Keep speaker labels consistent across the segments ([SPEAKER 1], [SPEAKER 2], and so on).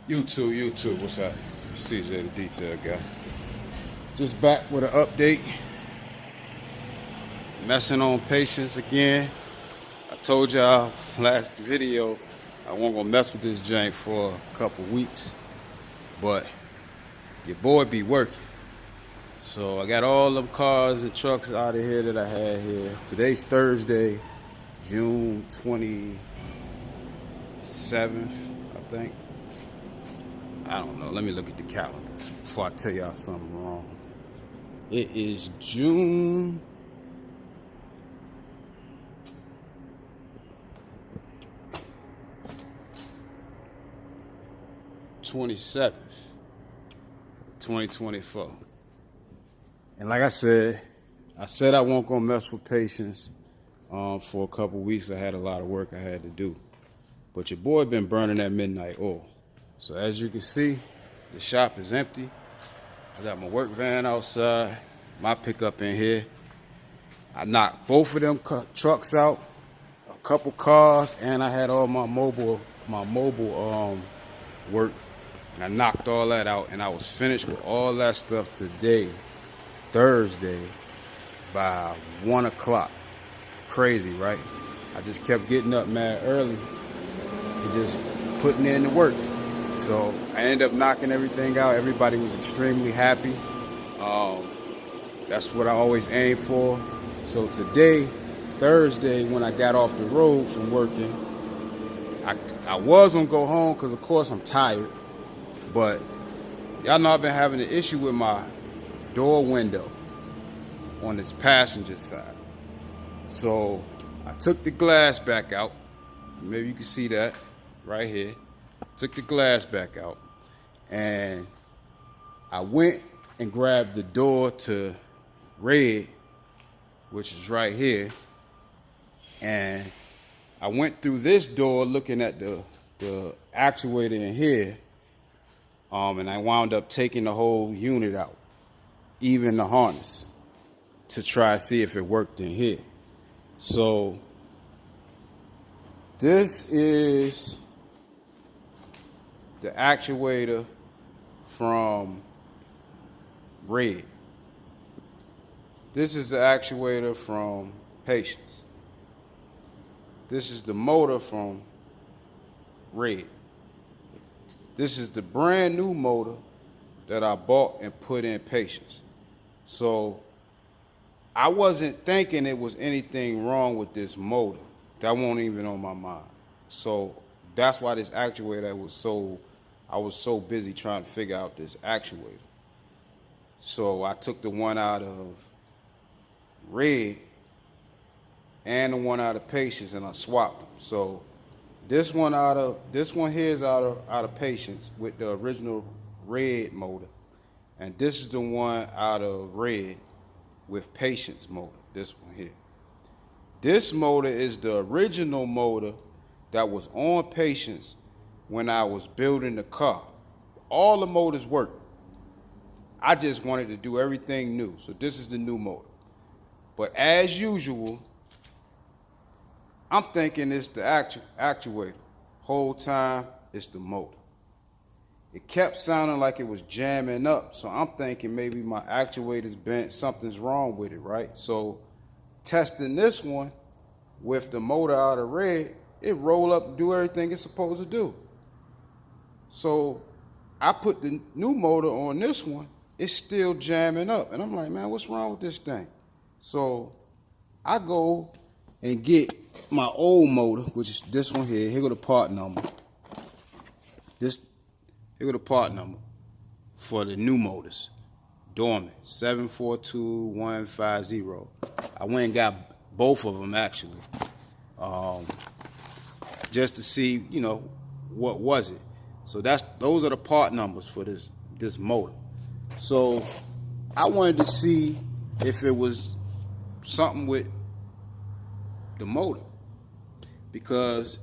[SPEAKER 1] YouTube, what's up? It's CJ, the detail guy. Just back with an update. Messing on patience again. I told y'all last video I wasn't gonna mess with this jank for a couple weeks, but your boy be working. So I got all them cars and trucks out of here that I had here. Today's Thursday, June 27th, I think. I don't know. Let me look at the calendar before I tell y'all something wrong. It is June 27th, 2024. And like I said I won't go mess with patience for a couple weeks. I had a lot of work I had to do. But your boy been burning that midnight oil. So as you can see, the shop is empty. I got my work van outside, my pickup in here. I knocked both of them trucks out, a couple cars, and I had all my mobile work. And I knocked all that out, and I was finished with all that stuff today, Thursday, by 1 o'clock. Crazy, right? I just kept getting up mad early and just putting in the work. So I ended up knocking everything out. Everybody was extremely happy. That's what I always aim for. So today, Thursday, when I got off the road from working, I was gonna go home because of course I'm tired. But y'all know I've been having an issue with my door window on this passenger side. So I took the glass back out. Maybe you can see that right here. Took the glass back out, and I went and grabbed the door to red, which is right here, and I went through this door looking at the actuator in here, and I wound up taking the whole unit out, even the harness, to try to see if it worked in here. So this is the actuator from red. This is the actuator from patience. This is the motor from red. This is the brand new motor that I bought and put in patience. So I wasn't thinking it was anything wrong with this motor. That wasn't even on my mind. So that's why this actuator I was so busy trying to figure out this actuator. So I took the one out of red and the one out of patience, and I swapped them. So this one here is out of patience with the original red motor, and this is the one out of red with patience motor. This one here. This motor is the original motor that was on patience when I was building the car. All the motors work. I just wanted to do everything new. So this is the new motor. But as usual, I'm thinking it's the actuator. Whole time, it's the motor. It kept sounding like it was jamming up. So I'm thinking maybe my actuator's bent, something's wrong with it, right? So testing this one with the motor out of red, it roll up and do everything it's supposed to do. So I put the new motor on this one, it's still jamming up. And I'm like, man, what's wrong with this thing? So I go and get my old motor, which is this one here. Here go the part number. Here go the part number for the new motors. Dorman, 742150. I went and got both of them actually. Just to see, you know, what was it. So those are the part numbers for this motor. So I wanted to see if it was something with the motor, because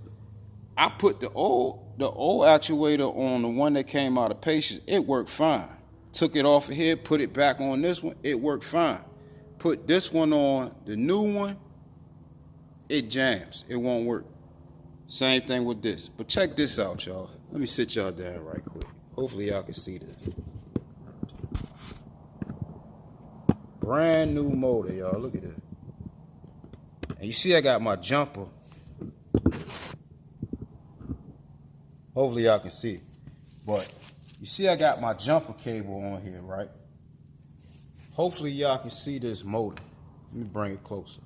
[SPEAKER 1] I put the old actuator on the one that came out of patience. It worked fine. Took it off of here, put it back on this one. It worked fine. Put this one on the new one. It jams. It won't work. Same thing with this. But check this out, y'all. Let me sit y'all down right quick. Hopefully y'all can see this. Brand new motor, y'all. Look at this. And you see I got my jumper. Hopefully y'all can see it. But you see I got my jumper cable on here, right? Hopefully y'all can see this motor. Let me bring it closer.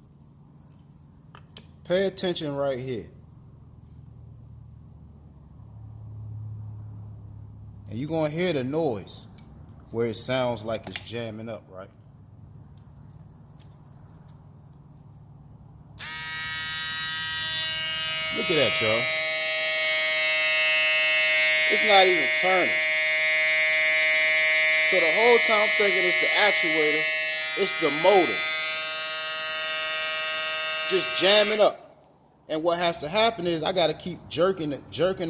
[SPEAKER 1] Pay attention right here. And you're going to hear the noise where it sounds like it's jamming up, right? Look at that, y'all. It's not even turning. So the whole time I'm thinking it's the actuator, it's the motor just jamming up. And what has to happen is I got to keep jerking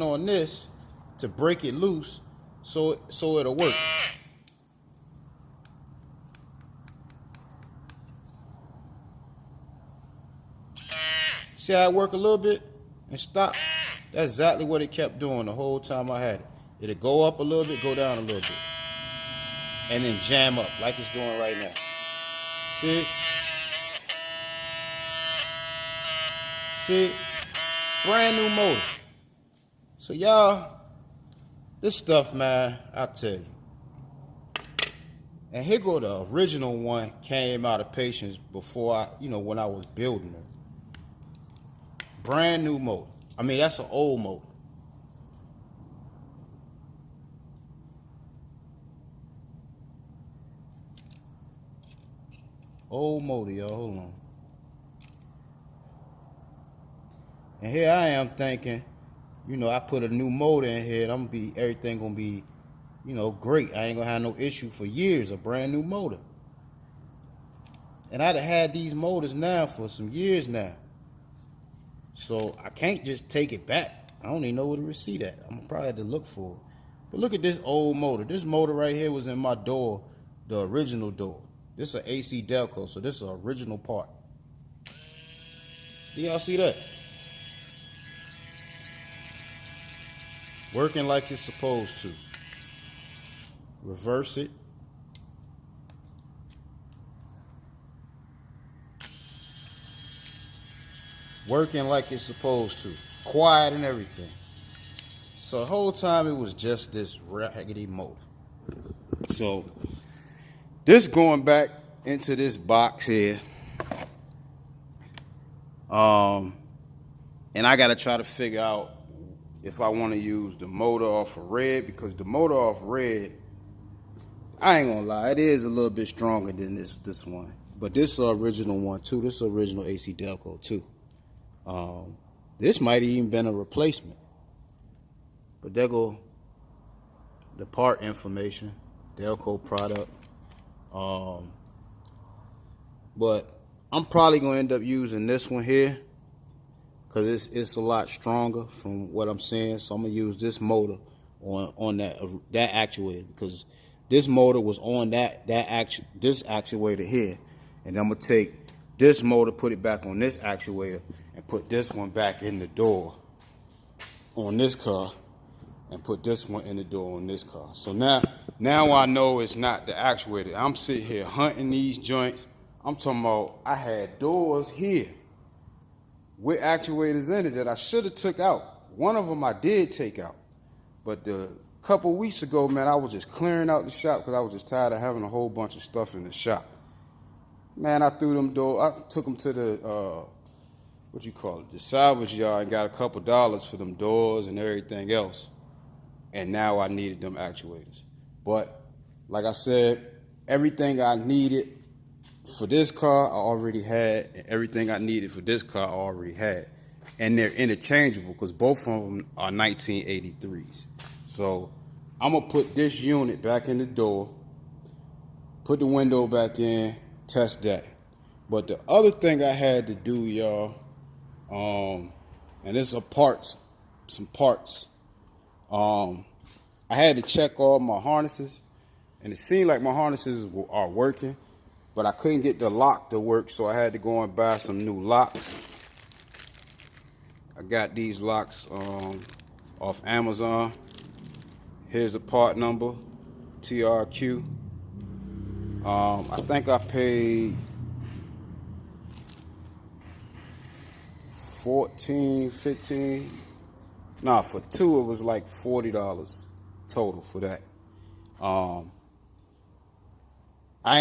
[SPEAKER 1] on this to break it loose so it'll work. See how it work a little bit and stop? That's exactly what it kept doing the whole time I had it. It'll go up a little bit, go down a little bit. And then jam up like it's doing right now. See? See? Brand new motor. So y'all, this stuff, man, I tell you. And here go the original one came out of Patience before when I was building it. Brand new motor. I mean, that's an old motor. Old motor, y'all. Hold on. And here I am thinking, I put a new motor in here. Everything gonna be, great. I ain't gonna have no issue for years. A brand new motor. And I'd have had these motors now for some years now. So I can't just take it back. I don't even know where the receipt at. I'm probably have to look for it. But look at this old motor. This motor right here was in my door, the original door. This is an AC Delco, so this is an original part. Do y'all see that? Working like it's supposed to. Reverse it. Working like it's supposed to. Quiet and everything. So the whole time it was just this raggedy motor. So this going back into this box here. And I got to try to figure out if I want to use the motor off of red, because the motor off red, I ain't gonna lie, it is a little bit stronger than this one. But this is the original one too. This is the original AC Delco too. This might have even been a replacement. But there go the part information, Delco product. But I'm probably gonna end up using this one here because it's a lot stronger from what I'm saying. So I'm gonna use this motor on that actuator, because this motor was on this actuator here, and I'm gonna take this motor, put it back on this actuator, and put this one back in the door on this car, and put this one in the door on this car. So now I know it's not the actuator. I'm sitting here hunting these joints. I'm talking about I had doors here with actuators in it that I should have took out. One of them I did take out. But a couple weeks ago, man, I was just clearing out the shop because I was just tired of having a whole bunch of stuff in the shop. Man, I threw them doors. I took them to the, the salvage yard, and got a couple dollars for them doors and everything else. And now I needed them actuators. But like I said, everything I needed for this car I already had, and everything I needed for this car I already had. And they're interchangeable because both of them are 1983s. So I'm gonna put this unit back in the door, put the window back in, test that. But the other thing I had to do, y'all, and this are some parts. I had to check all my harnesses, and it seemed like my harnesses are working, but I couldn't get the lock to work, so I had to go and buy some new locks. I got these locks off Amazon. Here's the part number, TRQ. I think I paid $14, $15. Nah, for two it was like $40 total for that. I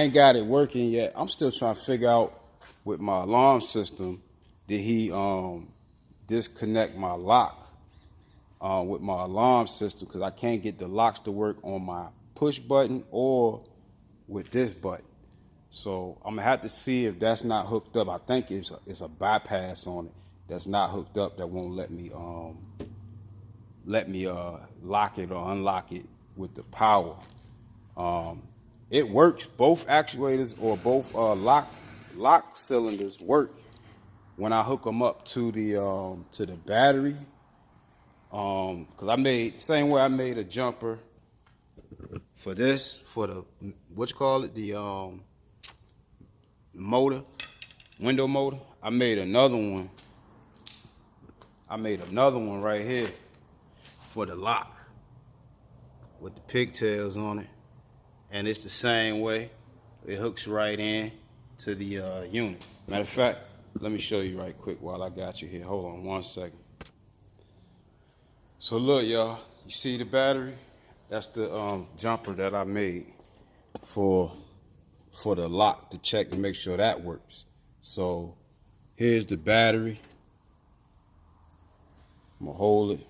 [SPEAKER 1] ain't got it working yet. I'm still trying to figure out with my alarm system, did he disconnect my lock with my alarm system, because I can't get the locks to work on my push button or with this button. So I'm gonna have to see if that's not hooked up. I think it's a bypass on it that's not hooked up that won't let me lock it or unlock it with the power. It works. Both actuators or both lock cylinders work when I hook them up to the battery. Because I made same way I made a jumper for this, for the the motor, window motor. I made another one. Right here for the lock with the pigtails on it, and it's the same way. It hooks right in to the unit. Matter of fact, let me show you right quick while I got you here. Hold on one second. So look, y'all, you see the battery? That's the jumper that I made for the lock, to check to make sure that works. So here's the battery. I'm gonna hold it.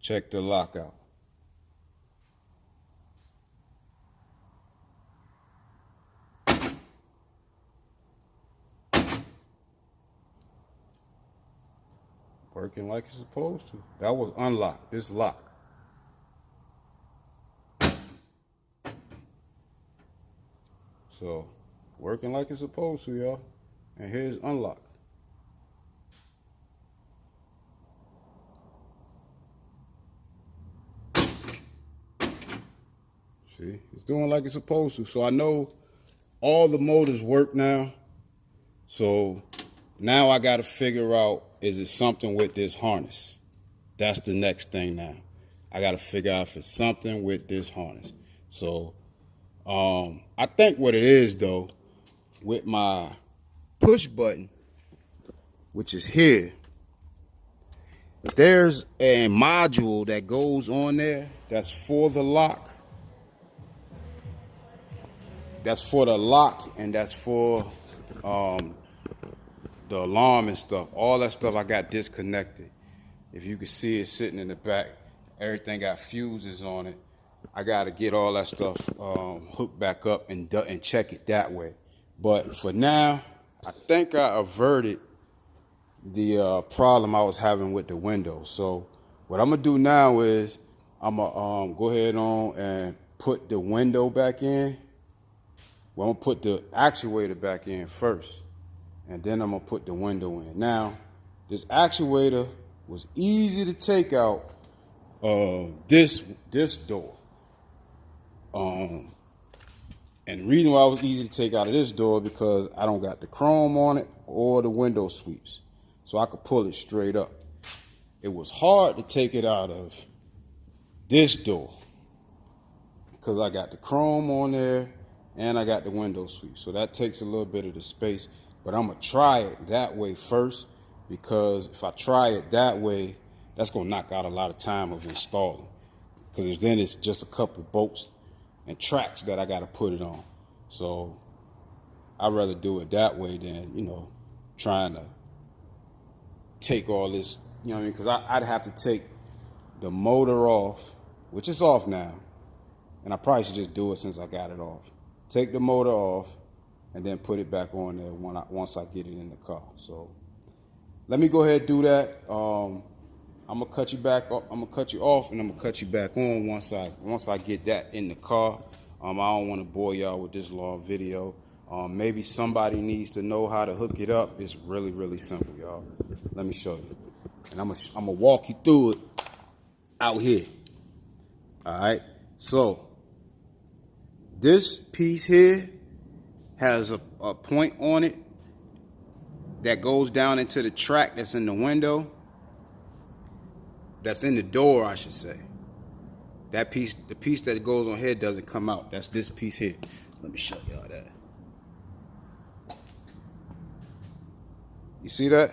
[SPEAKER 1] Check the lock out. Working like it's supposed to. That was unlocked. This lock. So, working like it's supposed to, y'all. And here's unlock. See, it's doing like it's supposed to. So I know all the motors work now. So now I got to figure out, is it something with this harness? That's the next thing now. I got to figure out if it's something with this harness. So I think what it is, though, with my push button, which is here, there's a module that goes on there that's for the lock. That's for the lock, and that's for the alarm and stuff. All that stuff I got disconnected. If you can see it sitting in the back, everything got fuses on it. I got to get all that stuff hooked back up and check it that way. But for now, I think I averted the problem I was having with the window. So what I'm gonna do now is I'm gonna go ahead on and put the window back in. Well, I'm gonna put the actuator back in first, and then I'm gonna put the window in. Now, this actuator was easy to take out of this door. And the reason why it was easy to take out of this door, because I don't got the chrome on it or the window sweeps. So I could pull it straight up. It was hard to take it out of this door because I got the chrome on there and I got the window sweep. So that takes a little bit of the space, but I'm gonna try it that way first, because if I try it that way, that's gonna knock out a lot of time of installing, because then it's just a couple bolts and tracks that I gotta put it on. So I'd rather do it that way than, trying to take all this, you know what I mean? Because I'd have to take the motor off, which is off now, and I probably should just do it since I got it off. Take the motor off and then put it back on there once I get it in the car. So let me go ahead and do that. I'm gonna cut you back. I'm gonna cut you off, and I'm gonna cut you back on once I get that in the car. I don't want to bore y'all with this long video. Maybe somebody needs to know how to hook it up. It's really, really simple, y'all. Let me show you, and I'm gonna walk you through it out here. All right. So this piece here has a point on it that goes down into the track that's in the window, that's in the door, I should say. That piece, the piece that goes on here doesn't come out. That's this piece here. Let me show y'all that. You see that?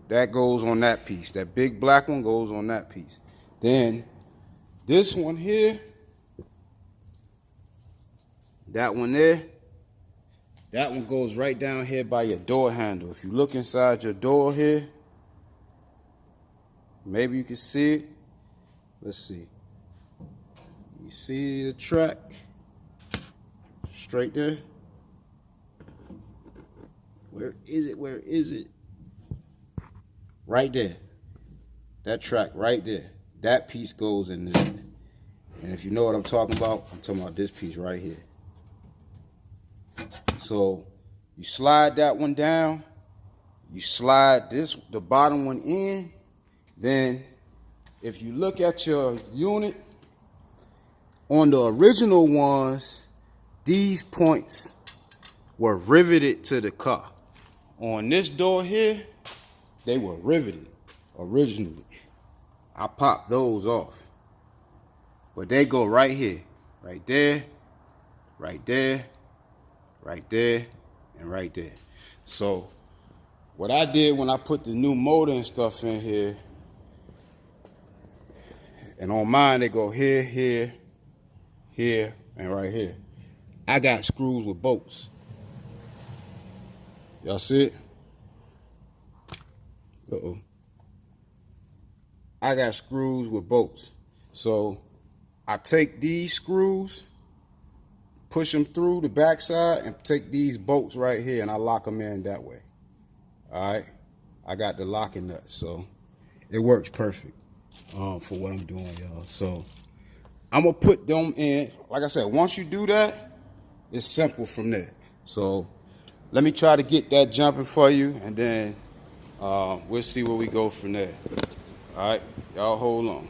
[SPEAKER 1] That goes on that piece. That big black one goes on that piece. Then this one here, that one there, that one goes right down here by your door handle. If you look inside your door here, maybe you can see it. Let's see. You see the track? Straight there. Where is it? Where is it? Right there. That track right there. That piece goes in there. And if you know what I'm talking about this piece right here. So you slide that one down. You slide the bottom one in. Then if you look at your unit, on the original ones, these points were riveted to the car. On this door here, they were riveted originally. I popped those off. But they go right here, right there, right there, right there, and right there. So what I did when I put the new motor and stuff in here, and on mine they go here, here, here, and right here. I got screws with bolts. Y'all see it? Uh-oh. I got screws with bolts. So I take these screws, push them through the backside, and take these bolts right here, and I lock them in that way. All right? I got the locking nuts, so it works perfect for what I'm doing, y'all. So I'm going to put them in. Like I said, once you do that, it's simple from there. So let me try to get that jumping for you, and then we'll see where we go from there. All right? Y'all hold on.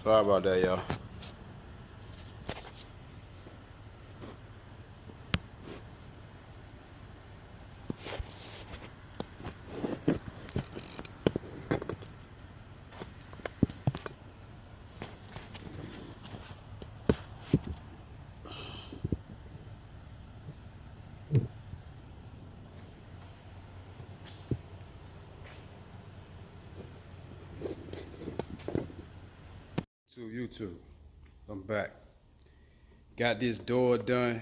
[SPEAKER 1] Sorry about that, y'all. To YouTube, I'm back. Got this door done,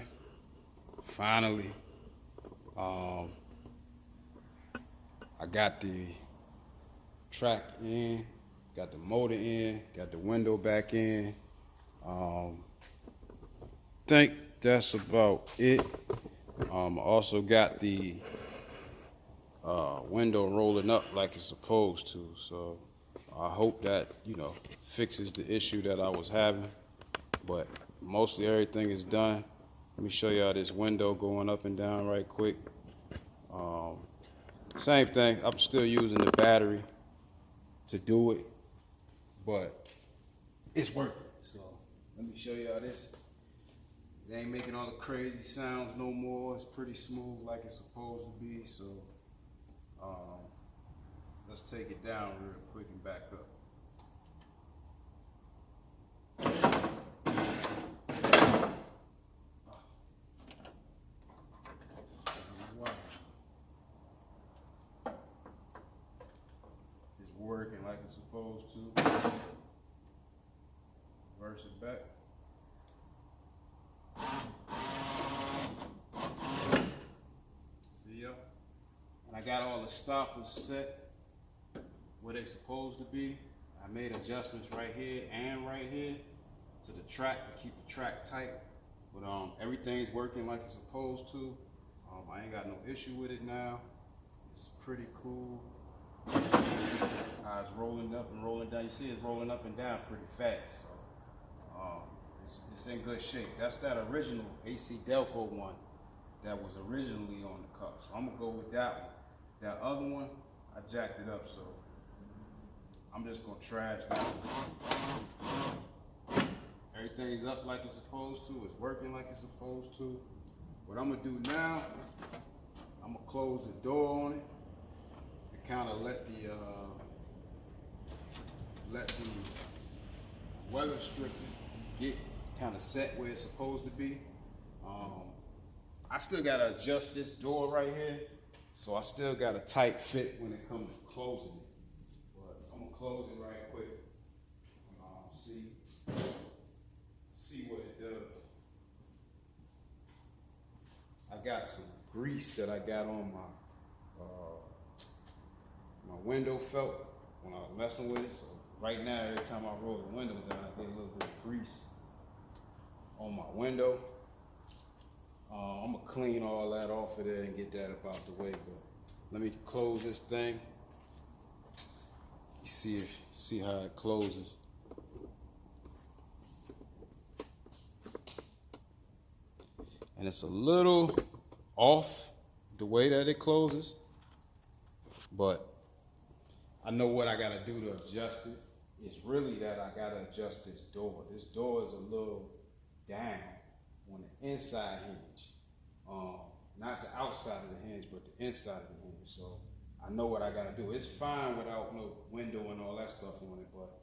[SPEAKER 1] finally. I got the track in, got the motor in, got the window back in. Think that's about it. I also got the window rolling up like it's supposed to, so I hope that, fixes the issue that I was having. But mostly everything is done. Let me show y'all this window going up and down right quick. Same thing, I'm still using the battery to do it, but it's working. So let me show y'all this. It ain't making all the crazy sounds no more. It's pretty smooth like it's supposed to be. So let's take it down real quick and back up. It's working like it's supposed to. Reverse it back. See ya? And I got all the stoppers set where they supposed to be. I made adjustments right here and right here to the track to keep the track tight. But everything's working like it's supposed to. I ain't got no issue with it now. It's pretty cool. It's rolling up and rolling down. You see it's rolling up and down pretty fast. So it's in good shape. That's that original AC Delco one that was originally on the car. So I'm gonna go with that one. That other one, I jacked it up, so I'm just gonna trash that one. Everything's up like it's supposed to. It's working like it's supposed to. What I'm gonna do now, I'm gonna close the door on it and kind of let the weather stripping get kind of set where it's supposed to be. I still gotta adjust this door right here, so I still got a tight fit when it comes to closing it. But I'm gonna close it right quick. See what it does. I got some grease that I got on my window felt when I was messing with it. So right now, every time I roll the window down, I get a little bit of grease on my window. I'm gonna clean all that off of there and get that up out the way. But let me close this thing. You see how it closes. And it's a little off the way that it closes, but I know what I gotta do to adjust it. It's really that I gotta adjust this door. This door is a little down on the inside hinge. Not the outside of the hinge, but the inside of the hinge. So I know what I gotta do. It's fine without no window and all that stuff on it, but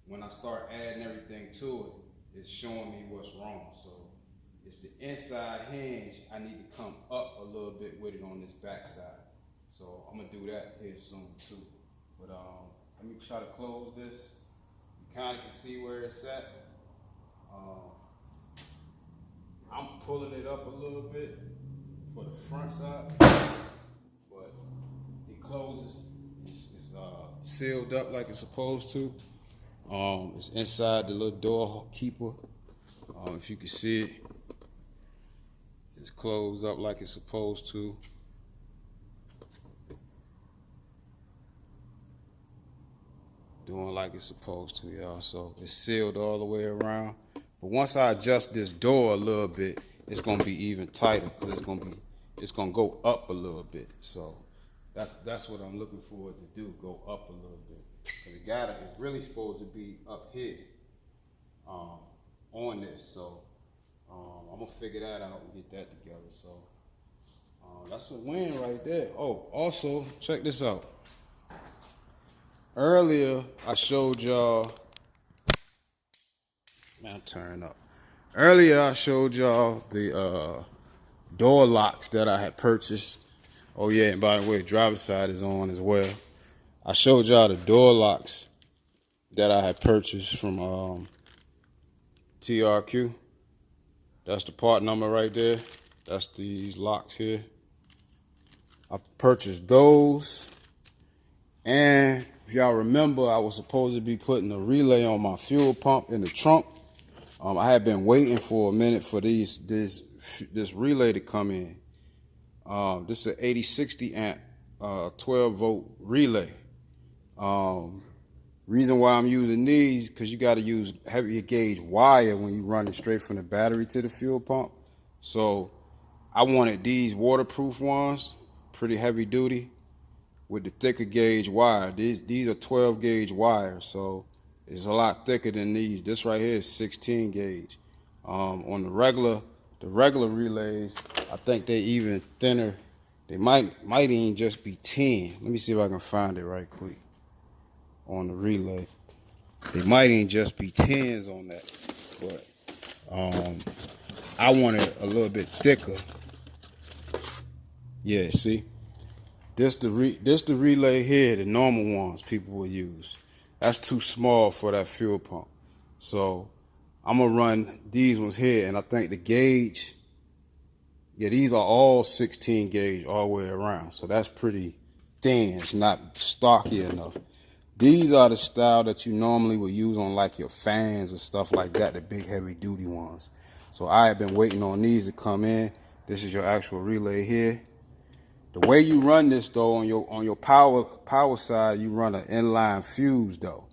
[SPEAKER 1] when I start adding everything to it, it's showing me what's wrong. So it's the inside hinge. I need to come up a little bit with it on this back side. So I'm gonna do that here soon too. But let me try to close this. You kind of can see where it's at. I'm pulling it up a little bit for the front side, but it closes. It's sealed up like it's supposed to. It's inside the little door keeper. If you can see it, it's closed up like it's supposed to. Doing like it's supposed to, y'all. So it's sealed all the way around. But once I adjust this door a little bit, it's gonna be even tighter because it's gonna go up a little bit. So that's what I'm looking forward to do, go up a little bit. It's really supposed to be up here. on this. So I'm gonna figure that out and get that together. So that's a win right there. Oh, also check this out. Earlier I showed y'all. Man, turn up. Earlier I showed y'all the door locks that I had purchased. Oh yeah, and by the way, driver's side is on as well. I showed y'all the door locks that I had purchased from TRQ. That's the part number right there. That's these locks here. I purchased those. And if y'all remember, I was supposed to be putting a relay on my fuel pump in the trunk. I had been waiting for a minute for this relay to come in. This is an 8060 amp 12 volt relay. Reason why I'm using these, because you got to use heavy gauge wire when you run it straight from the battery to the fuel pump. So I wanted these waterproof ones, pretty heavy duty, with the thicker gauge wire. These are 12 gauge wires, so it's a lot thicker than these. This right here is 16 gauge. On the regular relays, I think they even thinner. They might even just be 10. Let me see if I can find it right quick. On the relay, they might even just be 10s on that, but I want it a little bit thicker. Yeah, see, this the relay here, the normal ones people will use. That's too small for that fuel pump, so I'm gonna run these ones here, and I think the gauge, yeah, these are all 16 gauge all the way around, so that's pretty thin. It's not stocky enough. These are the style that you normally would use on like your fans and stuff like that, the big heavy duty ones. So I have been waiting on these to come in. This is your actual relay here. The way you run this though, on your power side, you run an inline fuse though,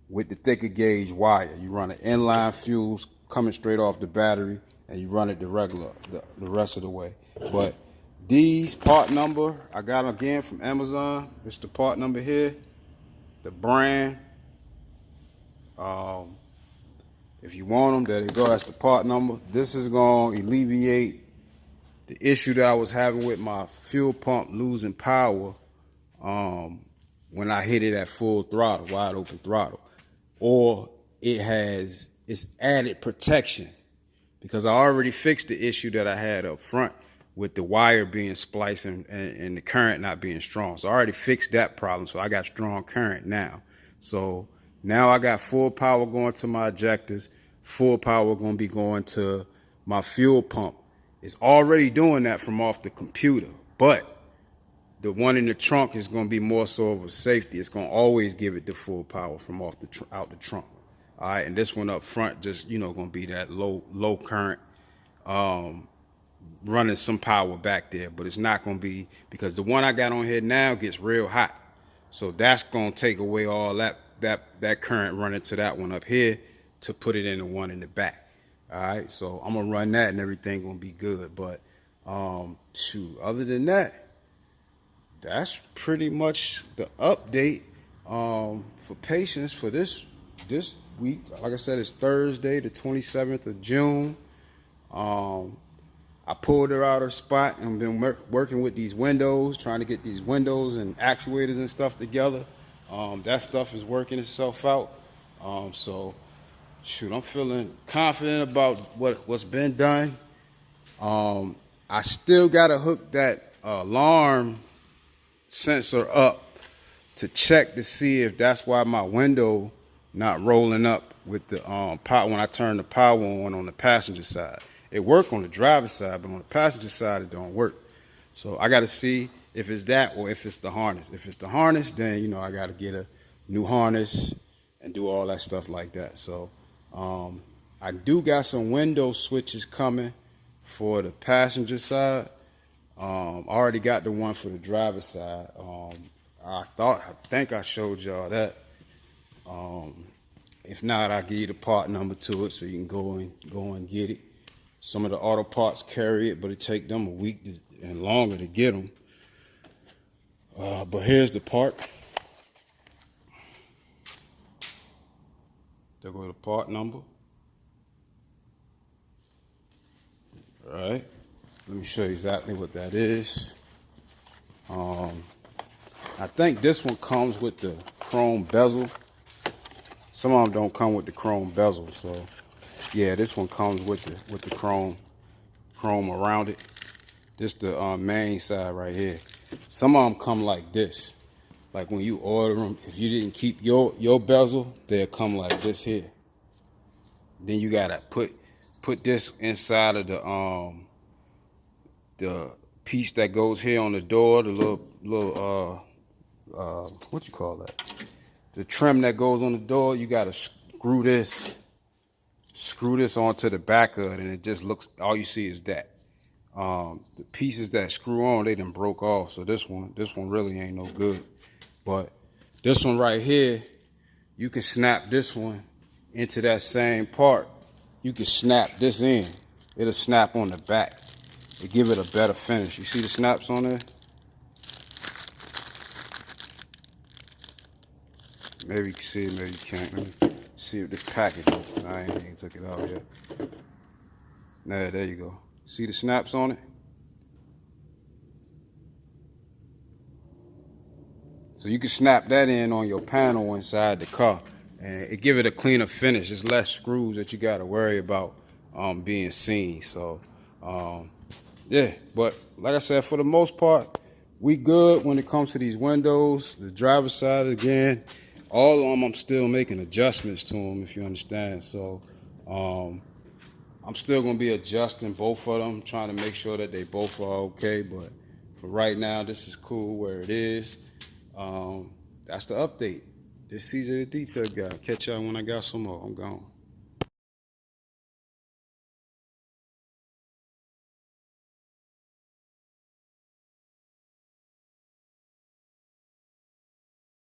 [SPEAKER 1] with the thicker gauge wire. You run an inline fuse coming straight off the battery, and you run it the rest of the way. But these part number, I got them again from Amazon. This is the part number here. The brand, if you want them, there you go, that's the part number. This is going to alleviate the issue that I was having with my fuel pump losing power when I hit it at full throttle, wide open throttle. Or it's added protection, because I already fixed the issue that I had up front with the wire being spliced and the current not being strong. So I already fixed that problem. So I got strong current now. So now I got full power going to my ejectors, full power going to be going to my fuel pump. It's already doing that from off the computer, but the one in the trunk is going to be more so of a safety. It's going to always give it the full power from off out the trunk. All right, and this one up front just, going to be that low current, running some power back there, but it's not going to be, because the one I got on here now gets real hot. So that's going to take away all that current running to that one up here to put it in the one in the back. All right, so I'm going to run that and everything going to be good. But shoot, other than that, that's pretty much the update for patience for this week. Like I said, it's Thursday, the 27th of June. I pulled her out of her spot and been working with these windows, trying to get these windows and actuators and stuff together. That stuff is working itself out. So, shoot, I'm feeling confident about what's been done. I still got to hook that alarm sensor up to check to see if that's why my window not rolling up with the power when I turn the power on the passenger side. It worked on the driver's side, but on the passenger side, it don't work. So I got to see if it's that or if it's the harness. If it's the harness, then, I got to get a new harness and do all that stuff like that. So I do got some window switches coming for the passenger side. I already got the one for the driver's side. I think I showed y'all that. If not, I'll give you the part number to it so you can go and get it. Some of the auto parts carry it, but it take them a week and longer to get them. But here's the part. There go the part number. All right, let me show you exactly what that is. I think this one comes with the chrome bezel. Some of them don't come with the chrome bezel, so yeah, this one comes with the chrome around it. This the main side right here. Some of them come like this. Like when you order them, if you didn't keep your bezel, they'll come like this here. Then you gotta put this inside of the piece that goes here on the door, the little what you call that? The trim that goes on the door. You gotta screw this onto the back of it, and it just looks. All you see is that. The pieces that screw on, they done broke off. So this one really ain't no good. But this one right here, you can snap this one into that same part. You can snap this in. It'll snap on the back. It give it a better finish. You see the snaps on there? Maybe you can see it, maybe you can't. Let me see if this package open. I ain't even took it out yet. Nah, there you go. See the snaps on it? So you can snap that in on your panel inside the car, and it give it a cleaner finish. There's less screws that you got to worry about being seen. So yeah, but like I said, for the most part, we good when it comes to these windows. The driver's side, again, all of them I'm still making adjustments to them, if you understand. So I'm still gonna be adjusting both of them, trying to make sure that they both are okay. But for right now, this is cool where it is. That's the update. This CJ the Detail Guy. Catch y'all when I got some more. I'm gone.